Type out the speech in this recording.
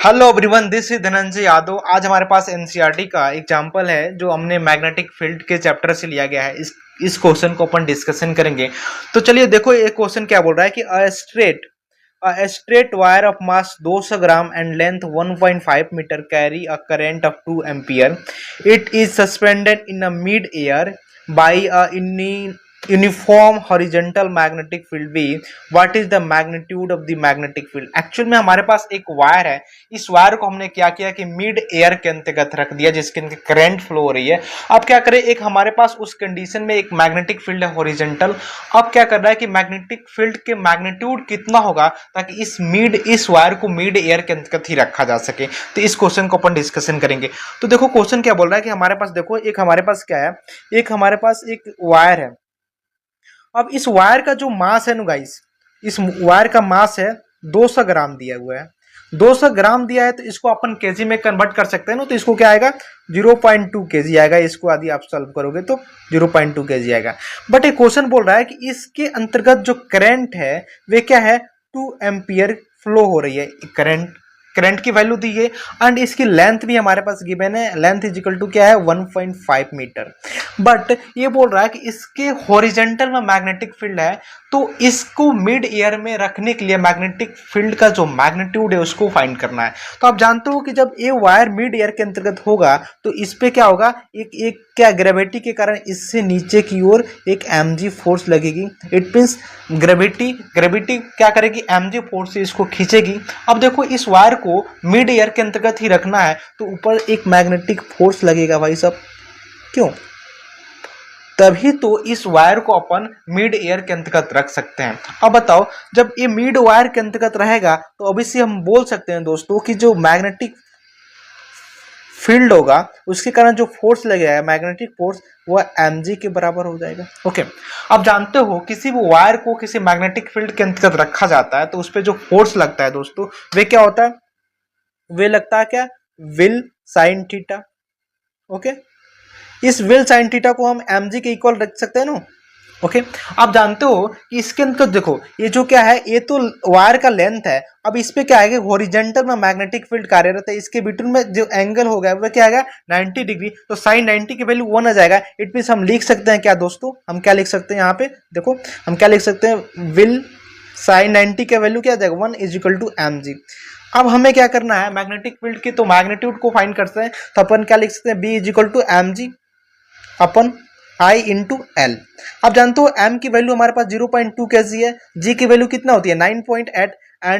Hello everyone, this is Dhananjay Yadav. आज हमारे पास NCERT का एग्जाम्पल है जो हमने मैग्नेटिक फील्ड के चैप्टर से लिया गया है। इस क्वेश्चन को अपन डिस्कशन करेंगे। तो चलिए देखो, ये क्वेश्चन क्या बोल रहा है कि a straight wire of mass 200 gram and length 1.5 meter carry a current of 2 ampere. It is suspended in a mid-air by a uniform horizontal magnetic field V. What is the magnitude of the magnetic field? Actual में हमारे पास एक wire है। इस wire को हमने क्या किया कि मिड एयर के अंतर्गत रख दिया जिसके अंदर करंट फ्लो हो रही है। अब क्या करें, एक हमारे पास उस कंडीशन में एक मैग्नेटिक फील्ड है हॉरिजॉन्टल। अब क्या कर रहा है कि मैग्नेटिक फील्ड के मैग्नीट्यूड कितना होगा ताकि इस वायर को मिड एयर के अंतर्गत ही रखा जा सके। तो इस क्वेश्चन को अपन डिस्कशन करेंगे। तो देखो क्वेश्चन क्या बोल रहा है कि हमारे पास देखो, एक हमारे पास क्या है, एक हमारे पास एक वायर है। अब इस वायर का जो मास है ना गाइस, इस वायर का मास है 200 ग्राम दिया हुआ है। 200 ग्राम दिया है तो इसको अपन केजी में कन्वर्ट कर सकते हैं ना। तो इसको क्या आएगा, 0.2 केजी आएगा। इसको यदि आप सॉल्व करोगे तो 0.2 केजी आएगा। बट एक क्वेश्चन बोल रहा है कि इसके अंतर्गत जो करंट है वे क्या है, 2 एम्पियर फ्लो हो रही है। करंट की वैल्यू दी है एंड इसकी लेंथ भी हमारे पास गिवन है। लेंथ इज इक्वल टू क्या है, 1.5 मीटर। बट ये बोल रहा है कि इसके हॉरिजॉन्टल में मैग्नेटिक फील्ड है, तो इसको मिड एयर में रखने के लिए मैग्नेटिक फील्ड का जो मैग्नीट्यूड है उसको फाइंड करना है। तो आप जानते हो कि जब ये वायर मिड एयर के अंतर्गत होगा तो इस पे क्या होगा, एक क्या ग्रेविटी के कारण इससे नीचे की ओर एक mg फोर्स लगेगी। इट मींस ग्रेविटी क्या करेगी, mg फोर्स से इसको खींचेगी। अब देखो, इस वायर को मिड एयर के अंतर्गत ही रखना है तो ऊपर एक मैग्नेटिक फोर्स लगेगा भाई साहब। क्यों? तभी तो इस वायर को अपन मिड एयर के अंतर्गत रख सकते हैं। अब बताओ, जब ये मिड वायर के अंतर्गत रहेगा तो अभी से हम बोल सकते हैं दोस्तों कि जो मैग्नेटिक फील्ड होगा उसके कारण जो फोर्स लगेगा, मैग्नेटिक फोर्स, वह mg के बराबर हो जाएगा। ओके, अब जानते हो किसी भी वायर को किसी मैग्नेटिक फील्ड के अंतर्गत रखा जाता है तो उस पर जो फोर्स लगता है दोस्तों वे क्या होता है, वे लगता है क्या, विल साइन थीटा। ओके, इस विल साइन थीटा को हम mg के इक्वल रख सकते हैं ना। ओके, आप जानते हो कि इसके अंदर देखो, ये जो क्या है, ये तो वायर का लेंथ है। अब इस पे क्या आएगा, हॉरिजॉन्टल में मैग्नेटिक फील्ड कार्यरत है। इसके बिटवीन में जो एंगल हो गया वह क्या आएगा, 90 डिग्री। तो साइन 90 की वैल्यू 1 आ जाएगा। इट मीन हम लिख सकते हैं क्या दोस्तों, हम क्या लिख सकते हैं यहाँ पे, देखो हम क्या लिख सकते हैं, विल साइन 90 का वैल्यू क्या आ जाएगा, 1 इज इक्वल टू mg। अब हमें क्या करना है, मैग्नेटिक फील्ड की तो मैग्नीट्यूड को फाइंड करते हैं। तो अपन क्या लिख सकते हैं, b is equal to mg upon I into L. अब जानते हो m की वैल्यू हमारे पास 0.2 केजी है, g की वैल्यू कितना होती है, 9.8।